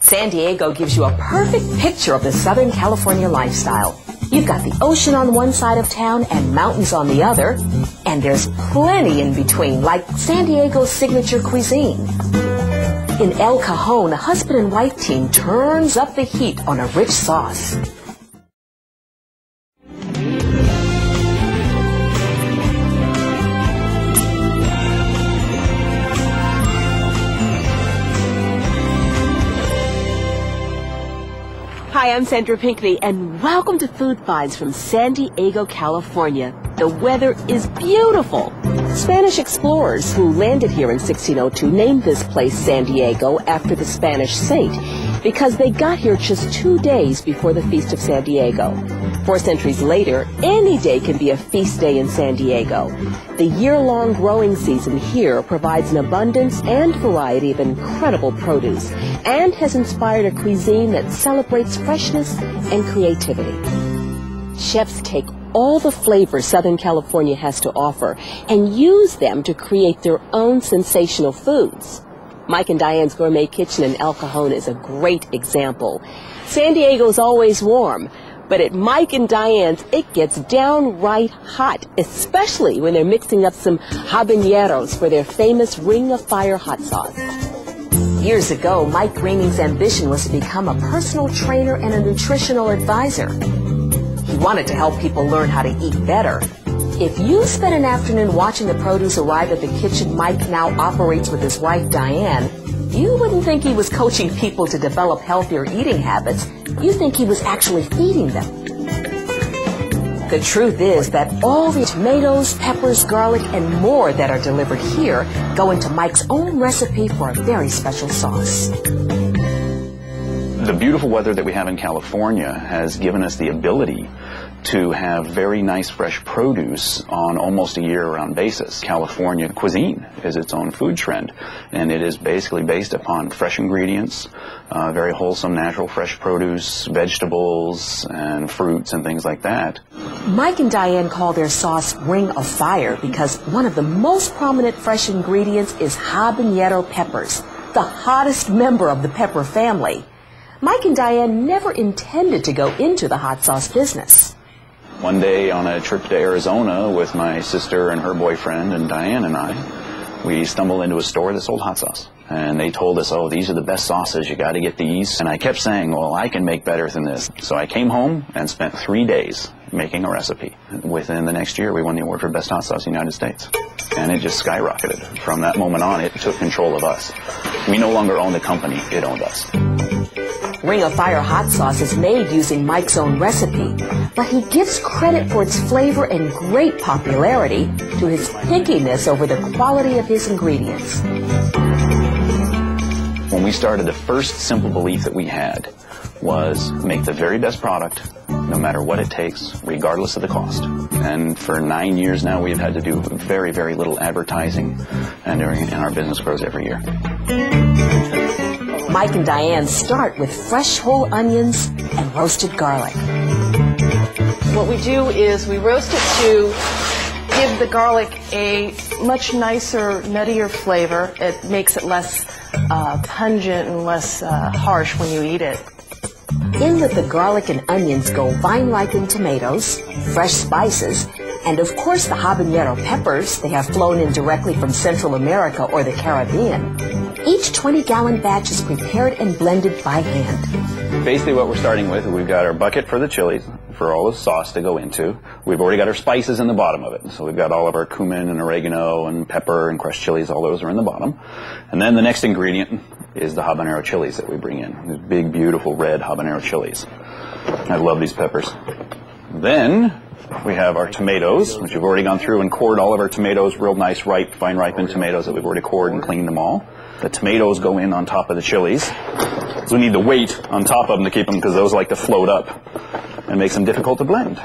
San Diego gives you a perfect picture of the Southern California lifestyle. You've got the ocean on one side of town and mountains on the other, and there's plenty in between, like San Diego's signature cuisine. In El Cajon, a husband and wife team turns up the heat on a rich sauce. Hi, I'm Sandra Pinckney, and welcome to Food Finds from San Diego, California. The weather is beautiful. Spanish explorers who landed here in 1602 named this place San Diego after the Spanish saint because they got here just 2 days before the Feast of San Diego. 4 centuries later, any day can be a feast day in San Diego. The year-long growing season here provides an abundance and variety of incredible produce and has inspired a cuisine that celebrates freshness and creativity. Chefs take all the flavors Southern California has to offer and use them to create their own sensational foods. Mike and Diane's Gourmet Kitchen in El Cajon is a great example. San Diego's always warm, but at Mike and Diane's, it gets downright hot, especially when they're mixing up some habaneros for their famous Ring of Fire hot sauce. Years ago, Mike Greening's ambition was to become a personal trainer and a nutritional advisor. He wanted to help people learn how to eat better. If you spent an afternoon watching the produce arrive at the kitchen Mike now operates with his wife Diane, you wouldn't think he was coaching people to develop healthier eating habits. You think he was actually feeding them. The truth is that all the tomatoes, peppers, garlic, and more that are delivered here go into Mike's own recipe for a very special sauce. The beautiful weather that we have in California has given us the ability to have very nice fresh produce on almost a year-round basis. California cuisine is its own food trend, and it is basically based upon fresh ingredients, very wholesome, natural, fresh produce, vegetables, and fruits and things like that. Mike and Diane call their sauce Ring of Fire because one of the most prominent fresh ingredients is habanero peppers, the hottest member of the pepper family. Mike and Diane never intended to go into the hot sauce business. One day on a trip to Arizona with my sister and her boyfriend and Diane and I, we stumbled into a store that sold hot sauce. And they told us, oh, these are the best sauces, you got to get these. And I kept saying, well, I can make better than this. So I came home and spent 3 days making a recipe. Within the next year, we won the award for Best Hot Sauce in the United States. And it just skyrocketed. From that moment on, it took control of us. We no longer owned the company, it owned us. Ring of Fire hot sauce is made using Mike's own recipe, but he gives credit for its flavor and great popularity to his pickiness over the quality of his ingredients. When we started, the first simple belief that we had was make the very best product, no matter what it takes, regardless of the cost. And for 9 years now, we've had to do very, very little advertising, and our business grows every year. Mike and Diane start with fresh whole onions and roasted garlic. What we do is we roast it to give the garlic a much nicer, nuttier flavor. It makes it less pungent and less harsh when you eat it. In with the garlic and onions go vine-ripened tomatoes, fresh spices, and of course the habanero peppers. They have flown in directly from Central America or the Caribbean. Each 20-gallon batch is prepared and blended by hand. Basically what we're starting with, we've got our bucket for the chilies, for all the sauce to go into. We've already got our spices in the bottom of it. So we've got all of our cumin and oregano and pepper and crushed chilies, all those are in the bottom. And then the next ingredient is the habanero chilies that we bring in. These big, beautiful red habanero chilies. I love these peppers. Then we have our tomatoes, which we've already gone through and cored all of our tomatoes, real nice, ripe, fine ripened tomatoes that we've already cored and cleaned them all. The tomatoes go in on top of the chilies. So we need the weight on top of them to keep them, because those like to float up and makes them difficult to blend.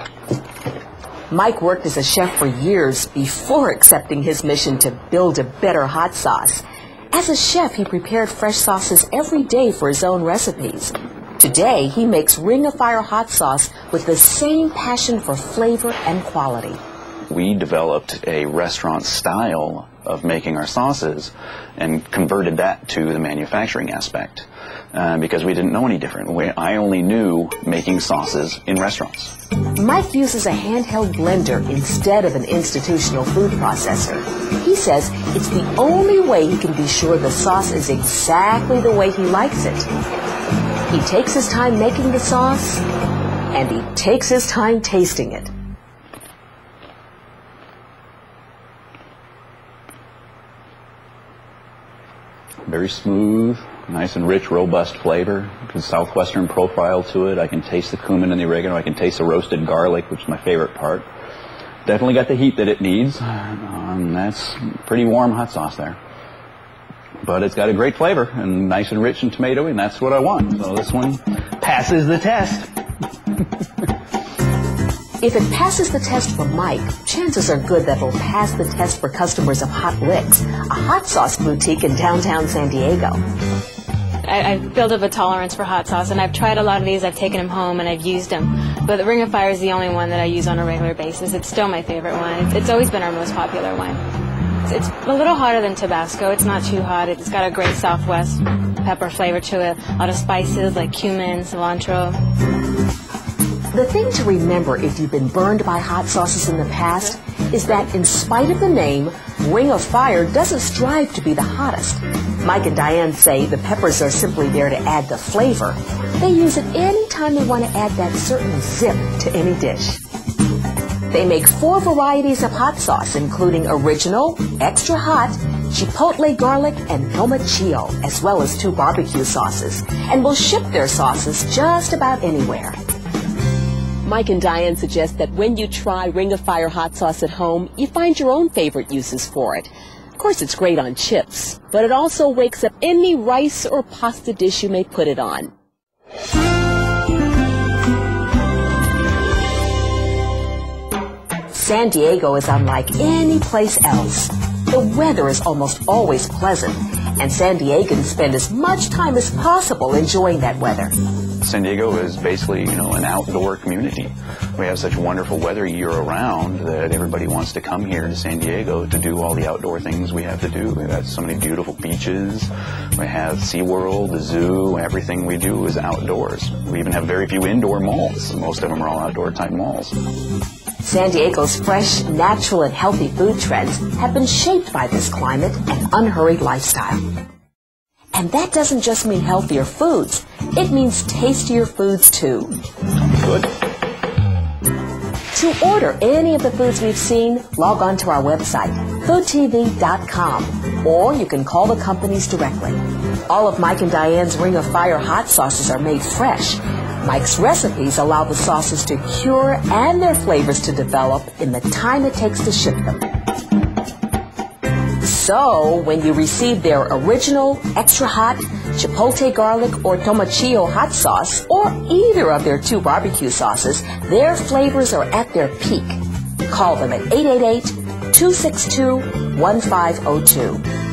Mike worked as a chef for years before accepting his mission to build a better hot sauce. As a chef, he prepared fresh sauces every day for his own recipes. Today, he makes Ring of Fire hot sauce with the same passion for flavor and quality. We developed a restaurant style of making our sauces and converted that to the manufacturing aspect because we didn't know any different. I only knew making sauces in restaurants. Mike uses a handheld blender instead of an institutional food processor. He says it's the only way he can be sure the sauce is exactly the way he likes it. He takes his time making the sauce, and he takes his time tasting it. Very smooth, nice and rich, robust flavor. Good southwestern profile to it. I can taste the cumin and the oregano. I can taste the roasted garlic, which is my favorite part. Definitely got the heat that it needs. That's pretty warm hot sauce there. But it's got a great flavor and nice and rich and tomatoey, and that's what I want. So this one passes the test. If it passes the test for Mike, chances are good that it'll pass the test for customers of Hot Licks, a hot sauce boutique in downtown San Diego. I've built up a tolerance for hot sauce, and I've tried a lot of these. I've taken them home and I've used them. But the Ring of Fire is the only one that I use on a regular basis. It's still my favorite one. It's always been our most popular one. It's a little hotter than Tabasco. It's not too hot. It's got a great Southwest pepper flavor to it. A lot of spices like cumin, cilantro. The thing to remember if you've been burned by hot sauces in the past is that in spite of the name, Ring of Fire doesn't strive to be the hottest. Mike and Diane say the peppers are simply there to add the flavor. They use it anytime they want to add that certain zip to any dish. They make 4 varieties of hot sauce, including original, extra hot, chipotle garlic, and tomatillo, as well as 2 barbecue sauces, and will ship their sauces just about anywhere. Mike and Diane suggest that when you try Ring of Fire hot sauce at home, you find your own favorite uses for it. Of course, it's great on chips, but it also wakes up any rice or pasta dish you may put it on. San Diego is unlike any place else. The weather is almost always pleasant, and San Diegans spend as much time as possible enjoying that weather. San Diego is basically, an outdoor community. We have such wonderful weather year-round that everybody wants to come here to San Diego to do all the outdoor things we have to do. We've got so many beautiful beaches. We have SeaWorld, the zoo. Everything we do is outdoors. We even have very few indoor malls. Most of them are all outdoor-type malls. San Diego's fresh, natural, and healthy food trends have been shaped by this climate and unhurried lifestyle. And that doesn't just mean healthier foods. It means tastier foods, too. Good. To order any of the foods we've seen, log on to our website, foodtv.com, or you can call the companies directly. All of Mike and Diane's Ring of Fire hot sauces are made fresh. Mike's recipes allow the sauces to cure and their flavors to develop in the time it takes to ship them. So, when you receive their original, extra hot, chipotle garlic or tomatillo hot sauce, or either of their 2 barbecue sauces, their flavors are at their peak. Call them at 888-262-1502.